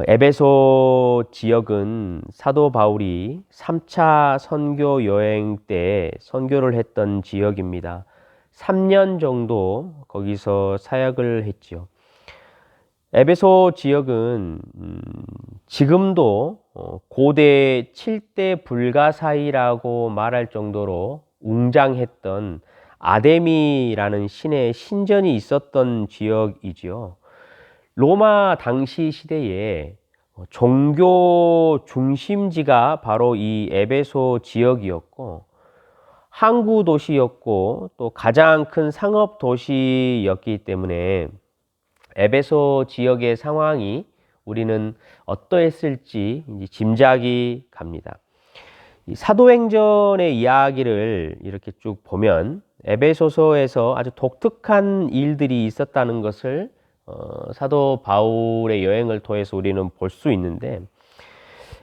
에베소 지역은 사도 바울이 3차 선교 여행 때 선교를 했던 지역입니다. 3년 정도 거기서 사역을 했지요. 에베소 지역은 지금도 고대 7대 불가사의라고 말할 정도로 웅장했던 아데미라는 신의 신전이 있었던 지역이지요. 로마 당시 시대에 종교 중심지가 바로 이 에베소 지역이었고, 항구 도시였고 또 가장 큰 상업 도시였기 때문에 에베소 지역의 상황이 우리는 어떠했을지 이제 짐작이 갑니다. 이 사도행전의 이야기를 이렇게 쭉 보면 에베소서에서 아주 독특한 일들이 있었다는 것을 사도 바울의 여행을 통해서 우리는 볼 수 있는데,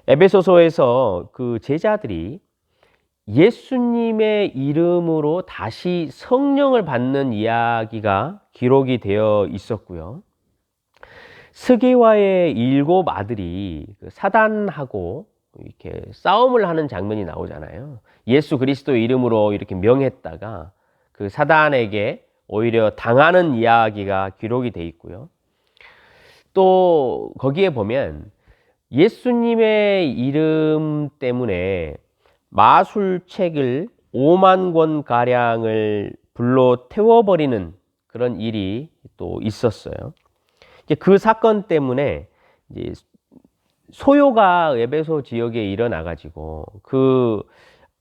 에베소서에서 그 제자들이 예수님의 이름으로 다시 성령을 받는 이야기가 기록이 되어 있었고요. 스게와의 7 아들이 사단하고 이렇게 싸움을 하는 장면이 나오잖아요. 예수 그리스도의 이름으로 이렇게 명했다가 그 사단에게 오히려 당하는 이야기가 기록이 돼 있고요. 또 거기에 보면 예수님의 이름 때문에 마술책을 5만 권 가량을 불로 태워버리는 그런 일이 또 있었어요. 그 사건 때문에 이제 소요가 에베소 지역에 일어나가지고 그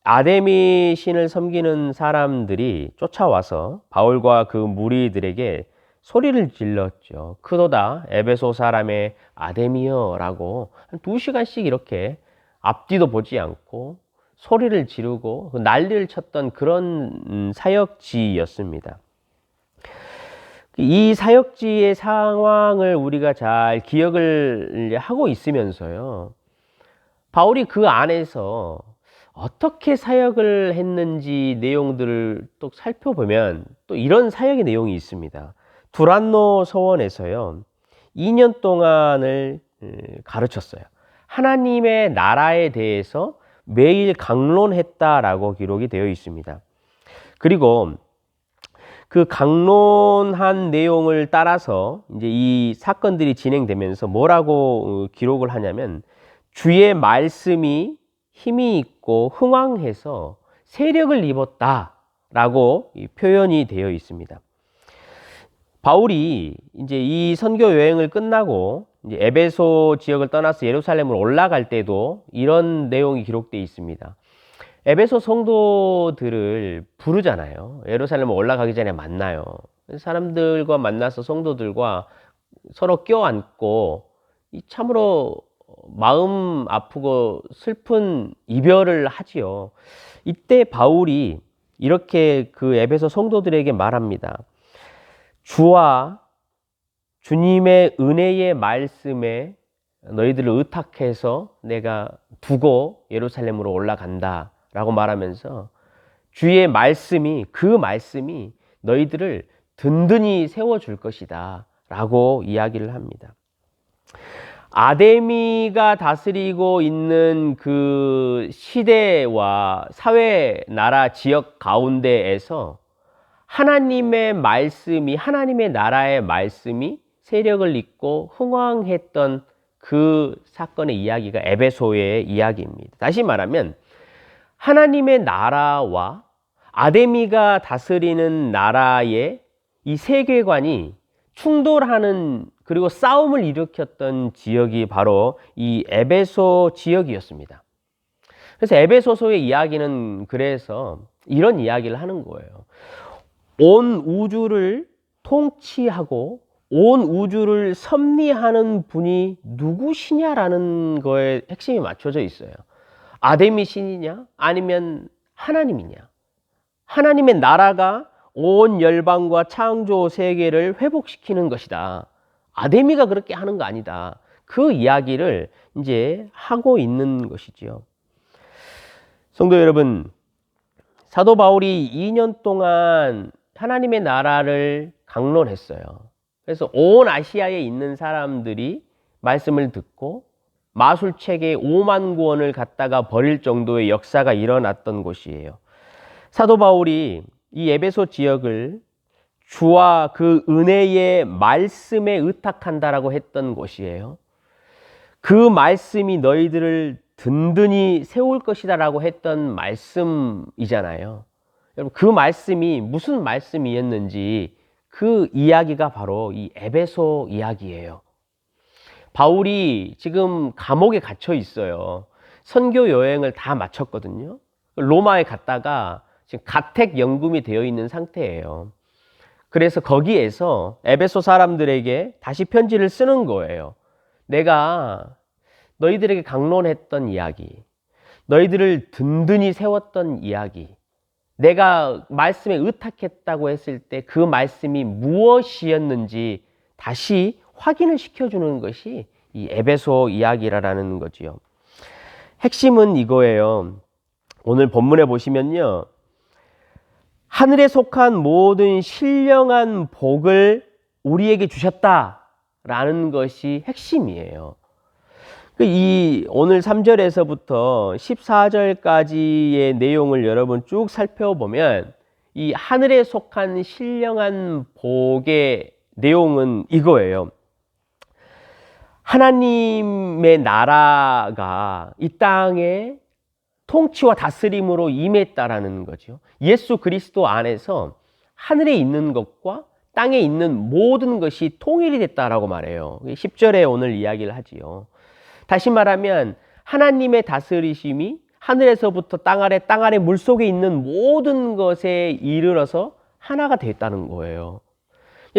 아데미 신을 섬기는 사람들이 쫓아와서 바울과 그 무리들에게 소리를 질렀죠. 크도다 에베소 사람의 아데미여라고 한 2시간씩 이렇게 앞뒤도 보지 않고 소리를 지르고 난리를 쳤던 그런 사역지였습니다. 이 사역지의 상황을 우리가 잘 기억을 하고 있으면서요, 바울이 그 안에서 어떻게 사역을 했는지 내용들을 또 살펴보면 또 이런 사역의 내용이 있습니다. 두란노 서원에서요 2년 동안을 가르쳤어요. 하나님의 나라에 대해서 매일 강론했다라고 기록이 되어 있습니다. 그리고 그 강론한 내용을 따라서 이제 이 사건들이 진행되면서 뭐라고 기록을 하냐면, 주의 말씀이 힘이 있고 흥왕해서 세력을 입었다라고 표현이 되어 있습니다. 바울이 이제 이 선교 여행을 끝나고 이제 에베소 지역을 떠나서 예루살렘으로 올라갈 때도 이런 내용이 기록되어 있습니다. 에베소 성도들을 부르잖아요. 예루살렘 올라가기 전에 만나요. 사람들과 만나서 성도들과 서로 껴안고 참으로 마음 아프고 슬픈 이별을 하지요. 이때 바울이 이렇게 그 에베소 성도들에게 말합니다. 주와 주님의 은혜의 말씀에 너희들을 의탁해서 내가 두고 예루살렘으로 올라간다 라고 말하면서 주의 말씀이, 그 말씀이 너희들을 든든히 세워줄 것이다 라고 이야기를 합니다. 아데미가 다스리고 있는 그 시대와 사회, 나라, 지역 가운데에서 하나님의 말씀이, 하나님의 나라의 말씀이 세력을 잇고 흥왕했던 그 사건의 이야기가 에베소의 이야기입니다. 다시 말하면 하나님의 나라와 아데미가 다스리는 나라의 이 세계관이 충돌하는, 그리고 싸움을 일으켰던 지역이 바로 이 에베소 지역이었습니다. 그래서 에베소서의 이야기는 그래서 이런 이야기를 하는 거예요. 온 우주를 통치하고 온 우주를 섭리하는 분이 누구시냐라는 거에 핵심이 맞춰져 있어요. 아데미 신이냐 아니면 하나님이냐. 하나님의 나라가 온 열방과 창조 세계를 회복시키는 것이다. 아데미가 그렇게 하는 거 아니다. 그 이야기를 이제 하고 있는 것이지요. 성도 여러분, 사도 바울이 2년 동안 하나님의 나라를 강론했어요. 그래서 온 아시아에 있는 사람들이 말씀을 듣고 마술책에 5만 구원을 갖다가 버릴 정도의 역사가 일어났던 곳이에요. 사도 바울이 이 에베소 지역을 주와 그 은혜의 말씀에 의탁한다라고 했던 곳이에요. 그 말씀이 너희들을 든든히 세울 것이다라고 했던 말씀이잖아요. 여러분, 그 말씀이 무슨 말씀이었는지 그 이야기가 바로 이 에베소 이야기예요. 바울이 지금 감옥에 갇혀 있어요. 선교 여행을 다 마쳤거든요. 로마에 갔다가 지금 가택연금이 되어 있는 상태예요. 그래서 거기에서 에베소 사람들에게 다시 편지를 쓰는 거예요. 내가 너희들에게 강론했던 이야기, 너희들을 든든히 세웠던 이야기, 내가 말씀에 의탁했다고 했을 때 그 말씀이 무엇이었는지 다시 확인을 시켜주는 것이 이 에베소 이야기라는 거지요. 핵심은 이거예요. 오늘 본문에 보시면요, 하늘에 속한 모든 신령한 복을 우리에게 주셨다라는 것이 핵심이에요. 이 오늘 3절에서부터 14절까지의 내용을 여러분 쭉 살펴보면 이 하늘에 속한 신령한 복의 내용은 이거예요. 하나님의 나라가 이 땅에 통치와 다스림으로 임했다라는 거죠. 예수 그리스도 안에서 하늘에 있는 것과 땅에 있는 모든 것이 통일이 됐다라고 말해요. 10절에 오늘 이야기를 하지요. 다시 말하면 하나님의 다스리심이 하늘에서부터 땅 아래 물속에 있는 모든 것에 이르러서 하나가 됐다는 거예요.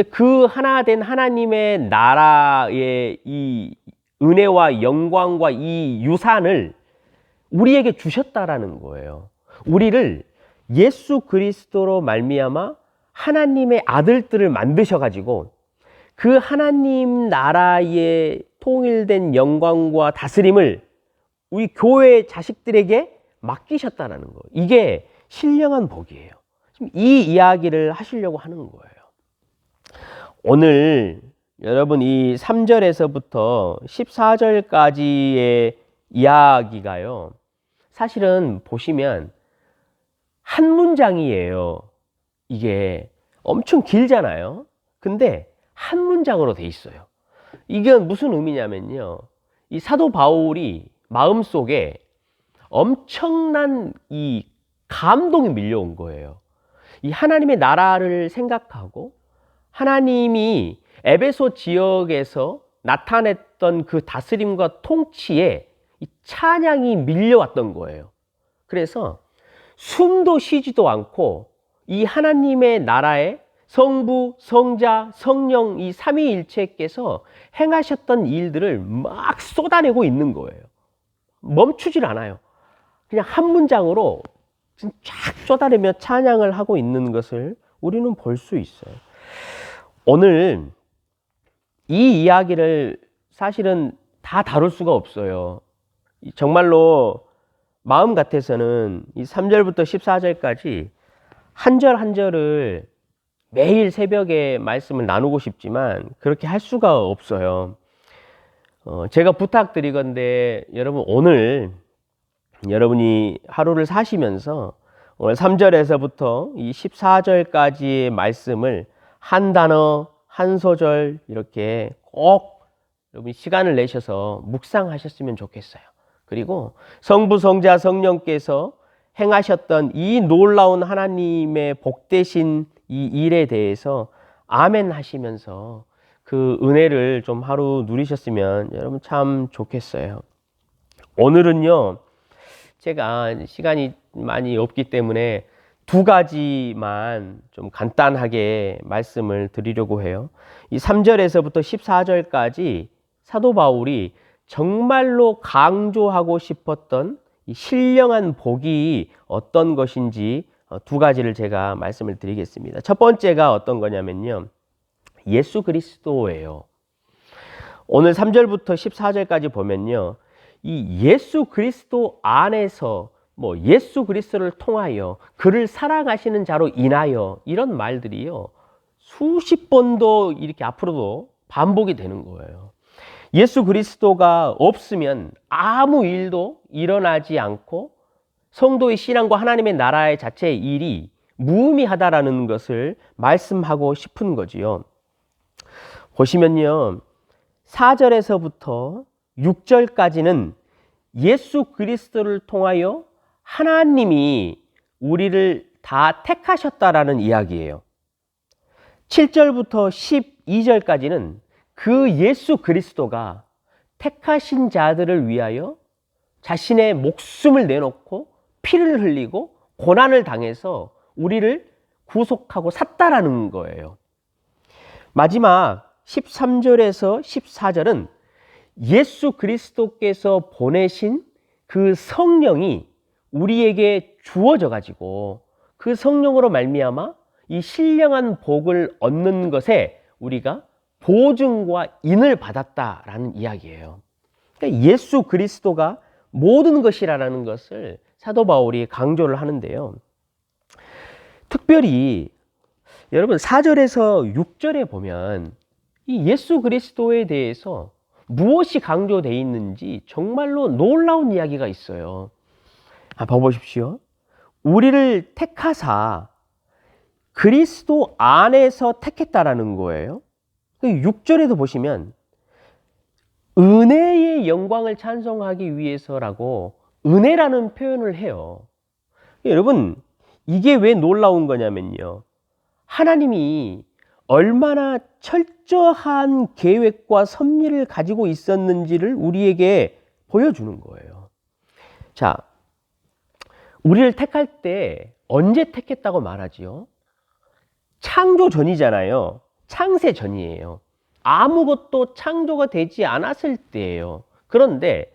그 하나 된 하나님의 나라의 이 은혜와 영광과 이 유산을 우리에게 주셨다라는 거예요. 우리를 예수 그리스도로 말미암아 하나님의 아들들을 만드셔가지고 그 하나님 나라의 통일된 영광과 다스림을 우리 교회 자식들에게 맡기셨다는 거예요. 이게 신령한 복이에요. 지금 이 이야기를 하시려고 하는 거예요. 오늘 여러분 이 3절에서부터 14절까지의 이야기가요, 사실은 보시면 한 문장이에요. 이게 엄청 길잖아요. 근데 한 문장으로 돼 있어요. 이게 무슨 의미냐면요, 이 사도 바울이 마음속에 엄청난 이 감동이 밀려온 거예요. 이 하나님의 나라를 생각하고 하나님이 에베소 지역에서 나타냈던 그 다스림과 통치에 이 찬양이 밀려왔던 거예요. 그래서 숨도 쉬지도 않고 이 하나님의 나라에 성부, 성자, 성령 이 삼위일체께서 행하셨던 일들을 막 쏟아내고 있는 거예요. 멈추질 않아요. 그냥 한 문장으로 쫙 쏟아내며 찬양을 하고 있는 것을 우리는 볼 수 있어요. 오늘 이 이야기를 사실은 다 다룰 수가 없어요. 정말로 마음 같아서는 이 3절부터 14절까지 한 절 한 절을 매일 새벽에 말씀을 나누고 싶지만 그렇게 할 수가 없어요. 제가 부탁드리건대 여러분, 오늘 여러분이 하루를 사시면서 오늘 3절에서부터 이 14절까지의 말씀을 한 단어, 한 소절 이렇게 꼭 여러분이 시간을 내셔서 묵상하셨으면 좋겠어요. 그리고 성부, 성자, 성령께서 행하셨던 이 놀라운 하나님의 복되신 이 일에 대해서 아멘 하시면서 그 은혜를 좀 하루 누리셨으면 여러분 참 좋겠어요. 오늘은요, 제가 시간이 많이 없기 때문에 두 가지만 좀 간단하게 말씀을 드리려고 해요. 이 3절에서부터 14절까지 사도 바울이 정말로 강조하고 싶었던 이 신령한 복이 어떤 것인지 두 가지를 제가 말씀을 드리겠습니다. 첫 번째가 어떤 거냐면요, 예수 그리스도예요. 오늘 3절부터 14절까지 보면요, 이 예수 그리스도 안에서 예수 그리스도를 통하여 그를 사랑하시는 자로 인하여 이런 말들이요 수십 번도 이렇게 앞으로도 반복이 되는 거예요. 예수 그리스도가 없으면 아무 일도 일어나지 않고 성도의 신앙과 하나님의 나라의 자체의 일이 무의미하다라는 것을 말씀하고 싶은 거지요. 보시면요, 4절에서부터 6절까지는 예수 그리스도를 통하여 하나님이 우리를 다 택하셨다라는 이야기예요. 7절부터 12절까지는 그 예수 그리스도가 택하신 자들을 위하여 자신의 목숨을 내놓고 피를 흘리고 고난을 당해서 우리를 구속하고 샀다라는 거예요. 마지막 13절에서 14절은 예수 그리스도께서 보내신 그 성령이 우리에게 주어져 가지고 그 성령으로 말미암아 이 신령한 복을 얻는 것에 우리가 보증과 인을 받았다라는 이야기예요. 그러니까 예수 그리스도가 모든 것이라는 것을 사도 바울이 강조를 하는데요. 특별히 여러분 4절에서 6절에 보면 이 예수 그리스도에 대해서 무엇이 강조되어 있는지 정말로 놀라운 이야기가 있어요. 봐보십시오. 우리를 택하사 그리스도 안에서 택했다라는 거예요. 6절에도 보시면 은혜의 영광을 찬송하기 위해서라고 은혜라는 표현을 해요. 여러분, 이게 왜 놀라운 거냐면요, 하나님이 얼마나 철저한 계획과 섭리를 가지고 있었는지를 우리에게 보여주는 거예요. 자, 우리를 택할 때 언제 택했다고 말하지요? 창조 전이잖아요. 창세 전이에요. 아무것도 창조가 되지 않았을 때예요. 그런데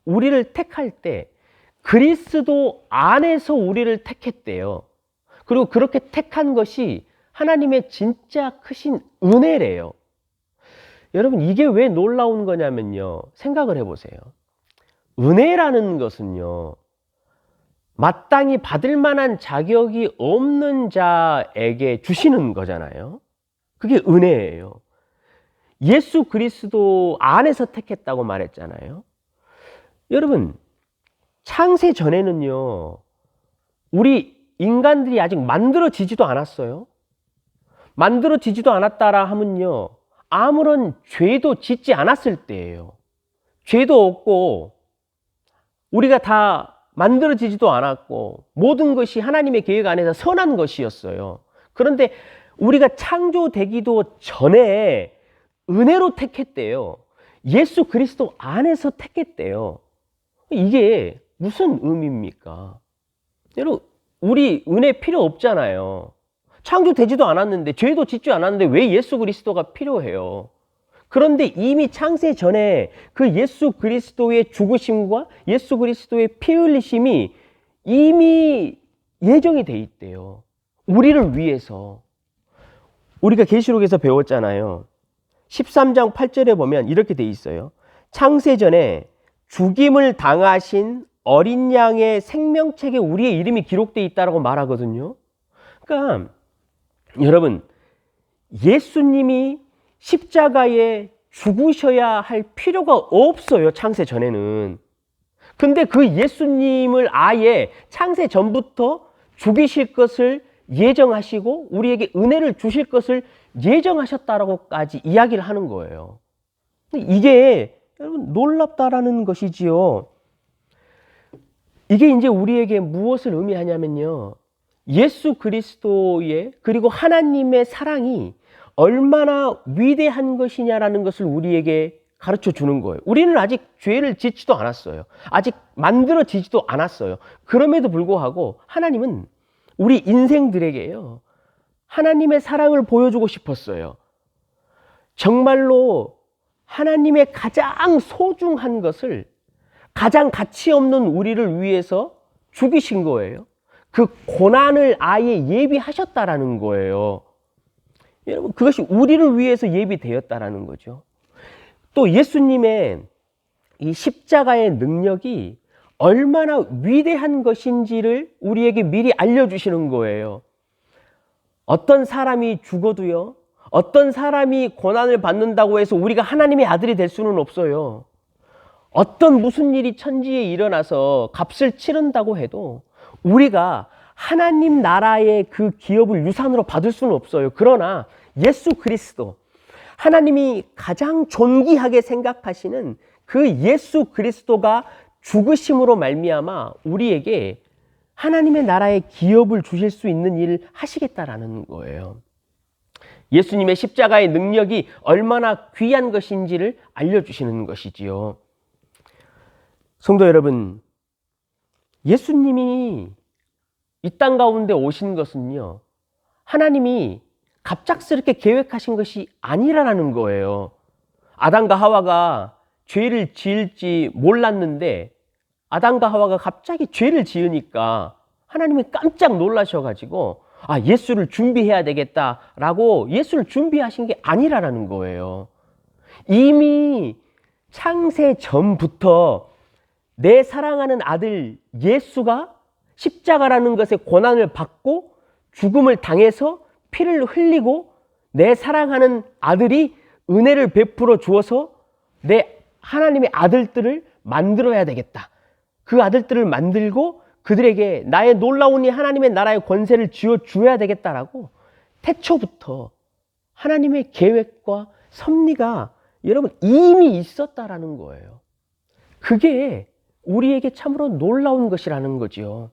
우리를 택할 때 그리스도 안에서 우리를 택했대요. 그리고 그렇게 택한 것이 하나님의 진짜 크신 은혜래요. 여러분, 이게 왜 놀라운 거냐면요, 생각을 해보세요. 은혜라는 것은요, 마땅히 받을 만한 자격이 없는 자에게 주시는 거잖아요. 그게 은혜예요. 예수 그리스도 안에서 택했다고 말했잖아요. 여러분, 창세 전에는요, 우리 인간들이 아직 만들어지지도 않았어요. 만들어지지도 않았다라 하면요, 아무런 죄도 짓지 않았을 때예요. 죄도 없고 우리가 다 만들어지지도 않았고 모든 것이 하나님의 계획 안에서 선한 것이었어요. 그런데 우리가 창조되기도 전에 은혜로 택했대요. 예수 그리스도 안에서 택했대요. 이게 무슨 의미입니까? 여러분, 우리 은혜 필요 없잖아요. 창조되지도 않았는데, 죄도 짓지 않았는데 왜 예수 그리스도가 필요해요? 그런데 이미 창세 전에 그 예수 그리스도의 죽으심과 예수 그리스도의 피 흘리심이 이미 예정이 돼 있대요. 우리를 위해서. 우리가 계시록에서 배웠잖아요. 13장 8절에 보면 이렇게 돼 있어요. 창세 전에 죽임을 당하신 어린 양의 생명책에 우리의 이름이 기록되어 있다고 말하거든요. 그러니까 여러분, 예수님이 십자가에 죽으셔야 할 필요가 없어요, 창세 전에는. 근데 그 예수님을 아예 창세 전부터 죽이실 것을 예정하시고 우리에게 은혜를 주실 것을 예정하셨다라고까지 이야기를 하는 거예요. 이게 여러분 놀랍다라는 것이지요. 이게 이제 우리에게 무엇을 의미하냐면요, 예수 그리스도의 그리고 하나님의 사랑이 얼마나 위대한 것이냐라는 것을 우리에게 가르쳐 주는 거예요. 우리는 아직 죄를 짓지도 않았어요. 아직 만들어지지도 않았어요. 그럼에도 불구하고 하나님은 우리 인생들에게요, 하나님의 사랑을 보여주고 싶었어요. 정말로 하나님의 가장 소중한 것을, 가장 가치 없는 우리를 위해서 죽이신 거예요. 그 고난을 아예 예비하셨다라는 거예요. 여러분, 그것이 우리를 위해서 예비되었다라는 거죠. 또 예수님의 이 십자가의 능력이 얼마나 위대한 것인지를 우리에게 미리 알려주시는 거예요. 어떤 사람이 죽어도요, 어떤 사람이 고난을 받는다고 해서 우리가 하나님의 아들이 될 수는 없어요. 어떤 무슨 일이 천지에 일어나서 값을 치른다고 해도 우리가 하나님 나라의 그 기업을 유산으로 받을 수는 없어요. 그러나 예수 그리스도, 하나님이 가장 존귀하게 생각하시는 그 예수 그리스도가 죽으심으로 말미암아 우리에게 하나님의 나라의 기업을 주실 수 있는 일을 하시겠다라는 거예요. 예수님의 십자가의 능력이 얼마나 귀한 것인지를 알려주시는 것이지요. 성도 여러분, 예수님이 이 땅 가운데 오신 것은요, 하나님이 갑작스럽게 계획하신 것이 아니라는 거예요. 아담과 하와가 죄를 지을지 몰랐는데 아담과 하와가 갑자기 죄를 지으니까 하나님이 깜짝 놀라셔가지고 예수를 준비해야 되겠다라고 예수를 준비하신 게 아니라는 거예요. 이미 창세 전부터 내 사랑하는 아들 예수가 십자가라는 것에 고난을 받고 죽음을 당해서 피를 흘리고 내 사랑하는 아들이 은혜를 베풀어 주어서 내 하나님의 아들들을 만들어야 되겠다. 그 아들들을 만들고 그들에게 나의 놀라운 이 하나님의 나라의 권세를 쥐어줘야 되겠다라고 태초부터 하나님의 계획과 섭리가 여러분 이미 있었다라는 거예요. 그게 우리에게 참으로 놀라운 것이라는 거죠.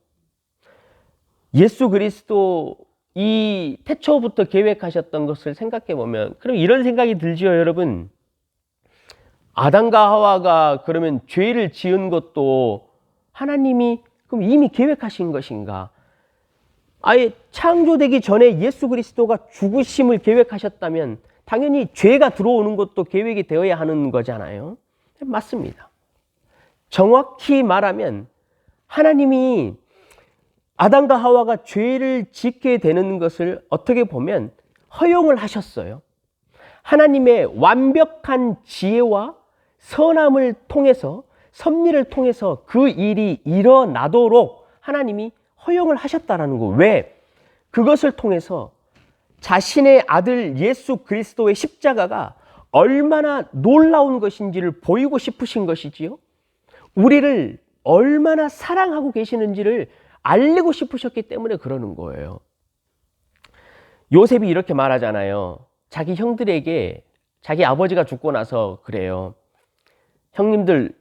예수 그리스도 이 태초부터 계획하셨던 것을 생각해 보면 그럼 이런 생각이 들지요, 여러분. 아담과 하와가 그러면 죄를 지은 것도 하나님이 그럼 이미 계획하신 것인가? 아예 창조되기 전에 예수 그리스도가 죽으심을 계획하셨다면 당연히 죄가 들어오는 것도 계획이 되어야 하는 거잖아요. 맞습니다. 정확히 말하면 하나님이 아담과 하와가 죄를 짓게 되는 것을 어떻게 보면 허용을 하셨어요. 하나님의 완벽한 지혜와 선함을 통해서 섭리를 통해서 그 일이 일어나도록 하나님이 허용을 하셨다라는 거. 왜? 그것을 통해서 자신의 아들 예수 그리스도의 십자가가 얼마나 놀라운 것인지를 보이고 싶으신 것이지요. 우리를 얼마나 사랑하고 계시는지를 알리고 싶으셨기 때문에 그러는 거예요. 요셉이 이렇게 말하잖아요. 자기 형들에게 자기 아버지가 죽고 나서 그래요. 형님들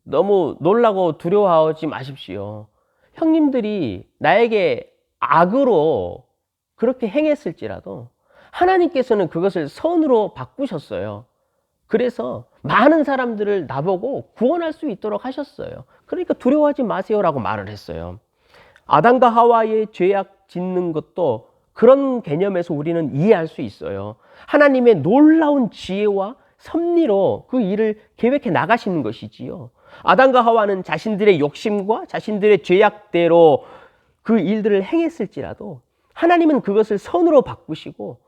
너무 놀라고 두려워하지 마십시오. 형님들이 나에게 악으로 그렇게 행했을지라도 하나님께서는 그것을 선으로 바꾸셨어요. 그래서 많은 사람들을 나보고 구원할 수 있도록 하셨어요. 그러니까 두려워하지 마세요라고 말을 했어요. 아담과 하와의 죄악 짓는 것도 그런 개념에서 우리는 이해할 수 있어요. 하나님의 놀라운 지혜와 섭리로 그 일을 계획해 나가시는 것이지요. 아담과 하와는 자신들의 욕심과 자신들의 죄악대로 그 일들을 행했을지라도 하나님은 그것을 선으로 바꾸시고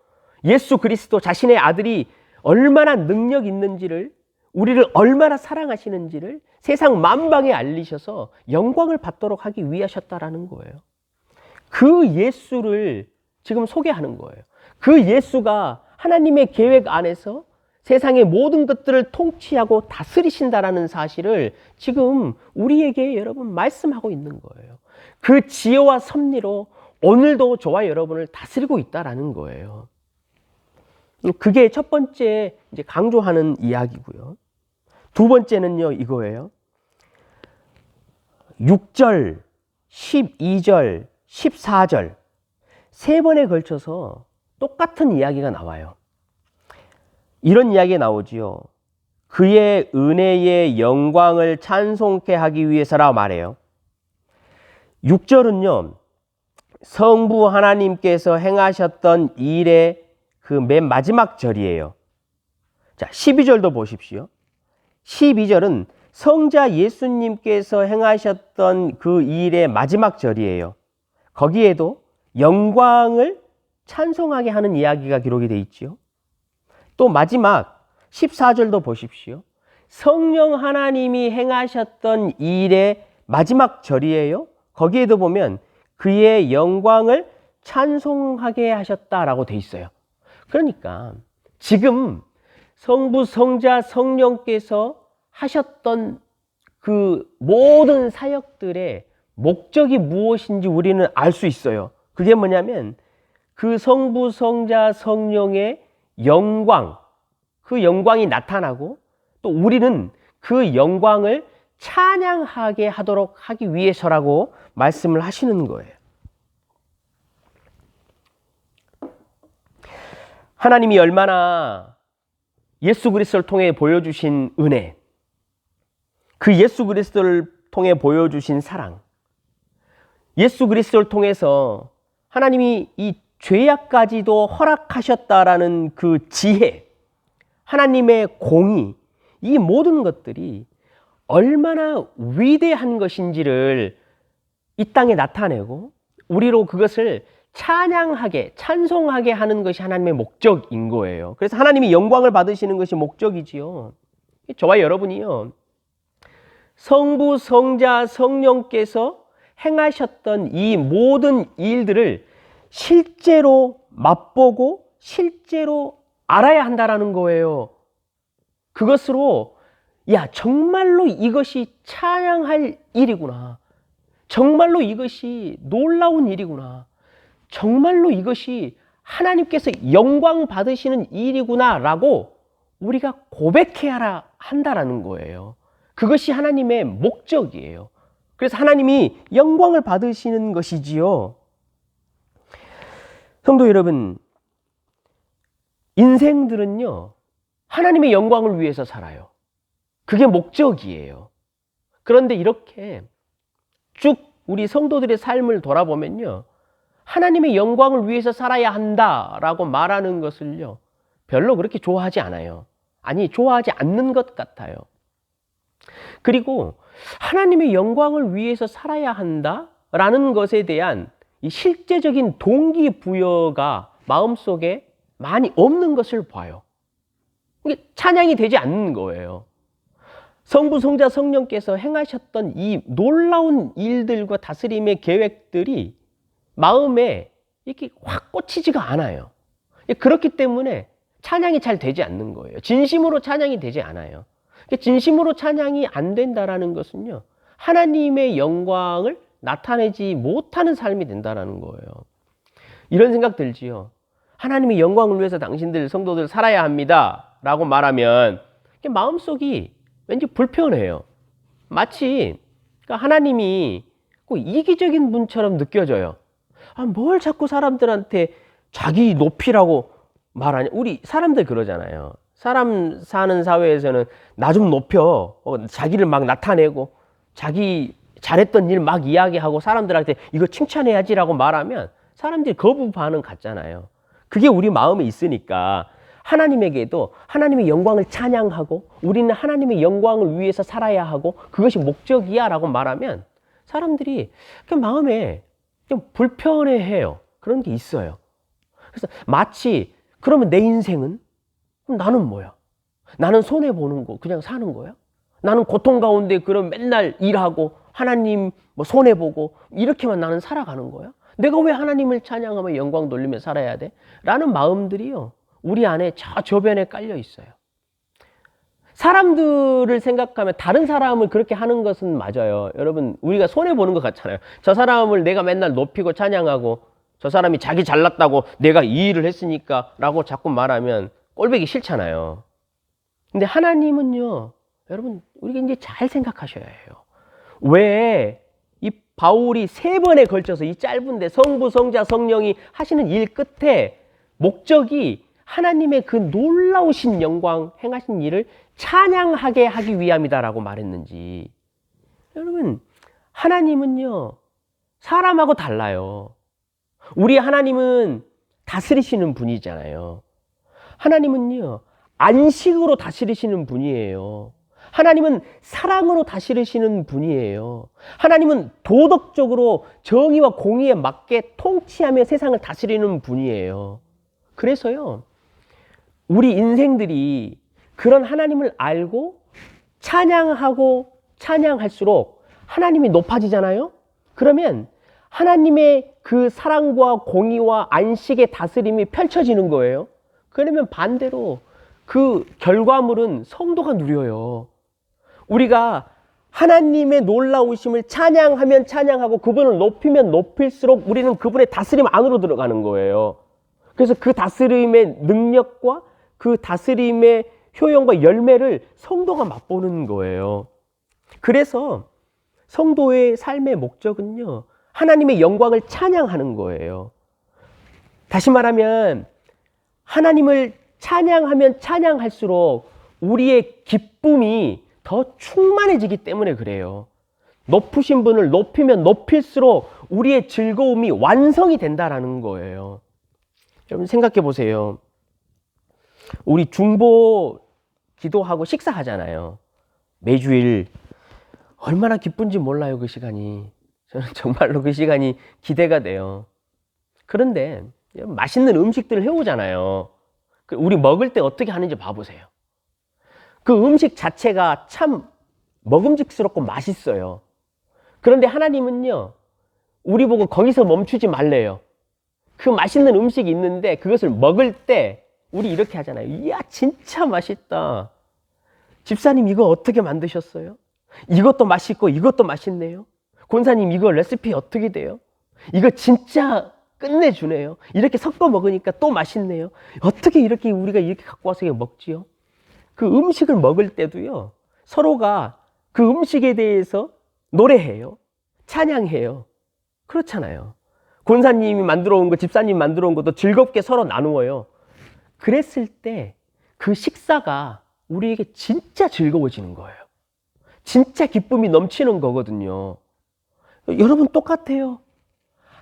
예수 그리스도 자신의 아들이 얼마나 능력 있는지를, 우리를 얼마나 사랑하시는지를 세상 만방에 알리셔서 영광을 받도록 하기 위하셨다라는 거예요. 그 예수를 지금 소개하는 거예요. 그 예수가 하나님의 계획 안에서 세상의 모든 것들을 통치하고 다스리신다라는 사실을 지금 우리에게 여러분 말씀하고 있는 거예요. 그 지혜와 섭리로 오늘도 저와 여러분을 다스리고 있다라는 거예요. 그게 첫 번째 이제 강조하는 이야기고요. 두 번째는요, 이거예요. 6절, 12절, 14절 세 번에 걸쳐서 똑같은 이야기가 나와요. 이런 이야기가 나오지요. 그의 은혜의 영광을 찬송케 하기 위해서라 말해요. 6절은요. 성부 하나님께서 행하셨던 일의 그 맨 마지막 절이에요. 자, 12절도 보십시오. 12절은 성자 예수님께서 행하셨던 그 일의 마지막 절이에요. 거기에도 영광을 찬송하게 하는 이야기가 기록이 되어 있지요. 또 마지막 14절도 보십시오. 성령 하나님이 행하셨던 일의 마지막 절이에요. 거기에도 보면 그의 영광을 찬송하게 하셨다라고 되어 있어요. 그러니까 지금 성부, 성자, 성령께서 하셨던 그 모든 사역들의 목적이 무엇인지 우리는 알 수 있어요. 그게 뭐냐면 그 성부, 성자, 성령의 영광, 그 영광이 나타나고 또 우리는 그 영광을 찬양하게 하도록 하기 위해서라고 말씀을 하시는 거예요. 하나님이 얼마나 예수 그리스도를 통해 보여주신 은혜, 그 예수 그리스도를 통해 보여주신 사랑, 예수 그리스도를 통해서 하나님이 이 죄악까지도 허락하셨다라는 그 지혜, 하나님의 공의, 이 모든 것들이 얼마나 위대한 것인지를 이 땅에 나타내고 우리로 그것을 찬양하게, 찬송하게 하는 것이 하나님의 목적인 거예요. 그래서 하나님이 영광을 받으시는 것이 목적이지요. 저와 여러분이요, 성부, 성자, 성령께서 행하셨던 이 모든 일들을 실제로 맛보고 실제로 알아야 한다라는 거예요. 그것으로 야, 정말로 이것이 찬양할 일이구나. 정말로 이것이 놀라운 일이구나. 정말로 이것이 하나님께서 영광 받으시는 일이구나 라고 우리가 고백해야 한다라는 거예요. 그것이 하나님의 목적이에요. 그래서 하나님이 영광을 받으시는 것이지요. 성도 여러분, 인생들은요, 하나님의 영광을 위해서 살아요. 그게 목적이에요. 그런데 이렇게 쭉 우리 성도들의 삶을 돌아보면요, 하나님의 영광을 위해서 살아야 한다라고 말하는 것을요, 별로 그렇게 좋아하지 않아요. 아니, 좋아하지 않는 것 같아요. 그리고 하나님의 영광을 위해서 살아야 한다라는 것에 대한 이 실제적인 동기부여가 마음속에 많이 없는 것을 봐요. 이게 찬양이 되지 않는 거예요. 성부, 성자, 성령께서 행하셨던 이 놀라운 일들과 다스림의 계획들이 마음에 이렇게 확 꽂히지가 않아요. 그렇기 때문에 찬양이 잘 되지 않는 거예요. 진심으로 찬양이 되지 않아요. 진심으로 찬양이 안 된다라는 것은요, 하나님의 영광을 나타내지 못하는 삶이 된다라는 거예요. 이런 생각 들지요. 하나님의 영광을 위해서 당신들 성도들 살아야 합니다 라고 말하면 마음속이 왠지 불편해요. 마치 하나님이 꼭 이기적인 분처럼 느껴져요. 뭘 자꾸 사람들한테 자기 높이라고 말하냐. 우리 사람들 그러잖아요. 사람 사는 사회에서는 나 좀 높여, 자기를 막 나타내고 자기 잘했던 일 막 이야기하고 사람들한테 이거 칭찬해야지라고 말하면 사람들이 거부 반응 갖잖아요. 그게 우리 마음에 있으니까 하나님에게도 하나님의 영광을 찬양하고 우리는 하나님의 영광을 위해서 살아야 하고 그것이 목적이야 라고 말하면 사람들이 마음에 좀 불편해해요. 그런 게 있어요. 그래서 마치 그러면 내 인생은? 그럼 나는 뭐야? 나는 손해보는 거 그냥 사는 거야? 나는 고통 가운데 그럼 맨날 일하고 하나님 손해보고 이렇게만 나는 살아가는 거야? 내가 왜 하나님을 찬양하며 영광 돌리며 살아야 돼? 라는 마음들이요, 우리 안에 저변에 깔려 있어요. 사람들을 생각하면 다른 사람을 그렇게 하는 것은 맞아요. 여러분, 우리가 손해보는 것 같잖아요. 저 사람을 내가 맨날 높이고 찬양하고 저 사람이 자기 잘났다고 내가 이 일을 했으니까 라고 자꾸 말하면 꼴보기 싫잖아요. 근데 하나님은요, 여러분, 우리가 이제 잘 생각하셔야 해요. 왜 이 바울이 3번에 걸쳐서 이 짧은데 성부, 성자, 성령이 하시는 일 끝에 목적이 하나님의 그 놀라우신 영광 행하신 일을 찬양하게 하기 위함이다라고 말했는지. 여러분, 하나님은요, 사람하고 달라요. 우리 하나님은 다스리시는 분이잖아요. 하나님은요, 안식으로 다스리시는 분이에요. 하나님은 사랑으로 다스리시는 분이에요. 하나님은 도덕적으로 정의와 공의에 맞게 통치하며 세상을 다스리는 분이에요. 그래서요, 우리 인생들이 그런 하나님을 알고 찬양하고 찬양할수록 하나님이 높아지잖아요. 그러면 하나님의 그 사랑과 공의와 안식의 다스림이 펼쳐지는 거예요. 그러면 반대로 그 결과물은 성도가 누려요. 우리가 하나님의 놀라우심을 찬양하면 찬양하고 그분을 높이면 높일수록 우리는 그분의 다스림 안으로 들어가는 거예요. 그래서 그 다스림의 능력과 그 다스림의 효용과 열매를 성도가 맛보는 거예요. 그래서 성도의 삶의 목적은요, 하나님의 영광을 찬양하는 거예요. 다시 말하면 하나님을 찬양하면 찬양할수록 우리의 기쁨이 더 충만해지기 때문에 그래요. 높으신 분을 높이면 높일수록 우리의 즐거움이 완성이 된다라는 거예요. 여러분 생각해 보세요. 우리 중보 기도하고 식사하잖아요. 매주일 얼마나 기쁜지 몰라요, 그 시간이. 저는 정말로 그 시간이 기대가 돼요. 그런데 맛있는 음식들을 해오잖아요. 우리 먹을 때 어떻게 하는지 봐보세요. 그 음식 자체가 참 먹음직스럽고 맛있어요. 그런데 하나님은요, 우리 보고 거기서 멈추지 말래요. 그 맛있는 음식이 있는데 그것을 먹을 때 우리 이렇게 하잖아요. 이야, 진짜 맛있다. 집사님 이거 어떻게 만드셨어요? 이것도 맛있고 이것도 맛있네요. 권사님 이거 레시피 어떻게 돼요? 이거 진짜 끝내주네요. 이렇게 섞어 먹으니까 또 맛있네요. 어떻게 이렇게 우리가 이렇게 갖고 와서 먹지요? 그 음식을 먹을 때도요, 서로가 그 음식에 대해서 노래해요. 찬양해요. 그렇잖아요. 권사님이 만들어 온 거, 집사님이 만들어 온 것도 즐겁게 서로 나누어요. 그랬을 때 그 식사가 우리에게 진짜 즐거워지는 거예요. 진짜 기쁨이 넘치는 거거든요. 여러분 똑같아요.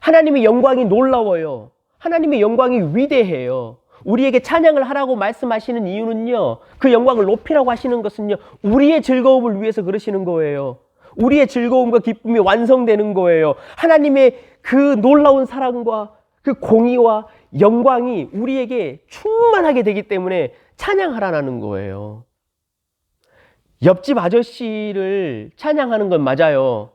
하나님의 영광이 놀라워요. 하나님의 영광이 위대해요. 우리에게 찬양을 하라고 말씀하시는 이유는요, 그 영광을 높이라고 하시는 것은요, 우리의 즐거움을 위해서 그러시는 거예요. 우리의 즐거움과 기쁨이 완성되는 거예요. 하나님의 그 놀라운 사랑과 그 공의와 영광이 우리에게 충만하게 되기 때문에 찬양하라는 거예요. 옆집 아저씨를 찬양하는 건 맞아요.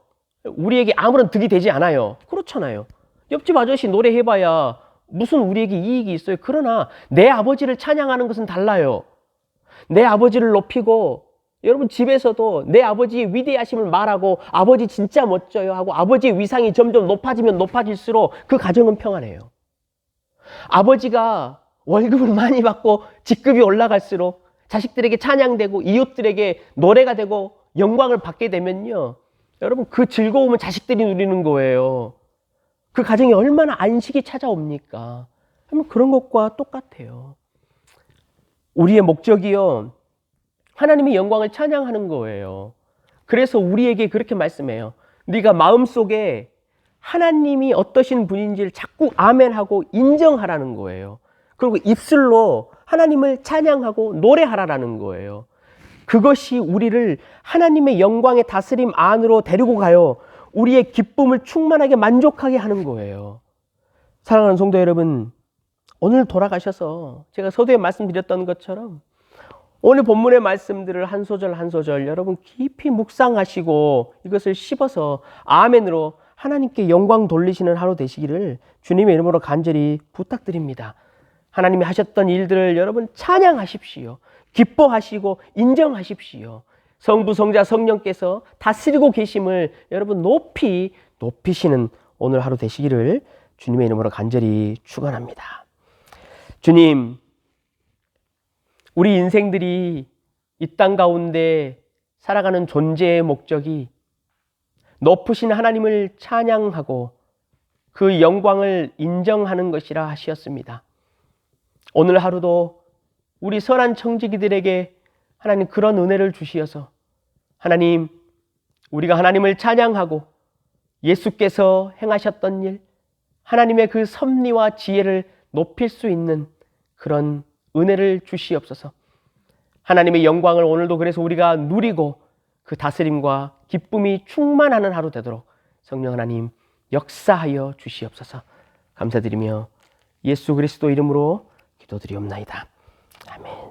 우리에게 아무런 득이 되지 않아요. 그렇잖아요. 옆집 아저씨 노래해봐야 무슨 우리에게 이익이 있어요. 그러나 내 아버지를 찬양하는 것은 달라요. 내 아버지를 높이고, 여러분 집에서도 내 아버지의 위대하심을 말하고 아버지 진짜 멋져요 하고 아버지의 위상이 점점 높아지면 높아질수록 그 가정은 평안해요. 아버지가 월급을 많이 받고 직급이 올라갈수록 자식들에게 찬양되고 이웃들에게 노래가 되고 영광을 받게 되면요, 여러분 그 즐거움은 자식들이 누리는 거예요. 그 가정에 얼마나 안식이 찾아옵니까? 그런 것과 똑같아요. 우리의 목적이요, 하나님의 영광을 찬양하는 거예요. 그래서 우리에게 그렇게 말씀해요. 네가 마음속에 하나님이 어떠신 분인지를 자꾸 아멘하고 인정하라는 거예요. 그리고 입술로 하나님을 찬양하고 노래하라는 거예요. 그것이 우리를 하나님의 영광의 다스림 안으로 데리고 가요. 우리의 기쁨을 충만하게 만족하게 하는 거예요. 사랑하는 성도 여러분, 오늘 돌아가셔서 제가 서두에 말씀드렸던 것처럼 오늘 본문의 말씀들을 한 소절 한 소절 여러분 깊이 묵상하시고 이것을 씹어서 아멘으로 하나님께 영광 돌리시는 하루 되시기를 주님의 이름으로 간절히 부탁드립니다. 하나님이 하셨던 일들을 여러분 찬양하십시오. 기뻐하시고 인정하십시오. 성부, 성자, 성령께서 다스리고 계심을 여러분 높이시는 오늘 하루 되시기를 주님의 이름으로 간절히 축원합니다. 주님, 우리 인생들이 이 땅 가운데 살아가는 존재의 목적이 높으신 하나님을 찬양하고 그 영광을 인정하는 것이라 하셨습니다. 오늘 하루도 우리 선한 청지기들에게 하나님 그런 은혜를 주시어서 하나님, 우리가 하나님을 찬양하고 예수께서 행하셨던 일, 하나님의 그 섭리와 지혜를 높일 수 있는 그런 은혜를 주시옵소서. 하나님의 영광을 오늘도 그래서 우리가 누리고 그 다스림과 기쁨이 충만하는 하루 되도록 성령 하나님 역사하여 주시옵소서. 감사드리며 예수 그리스도 이름으로 기도드리옵나이다. 아멘.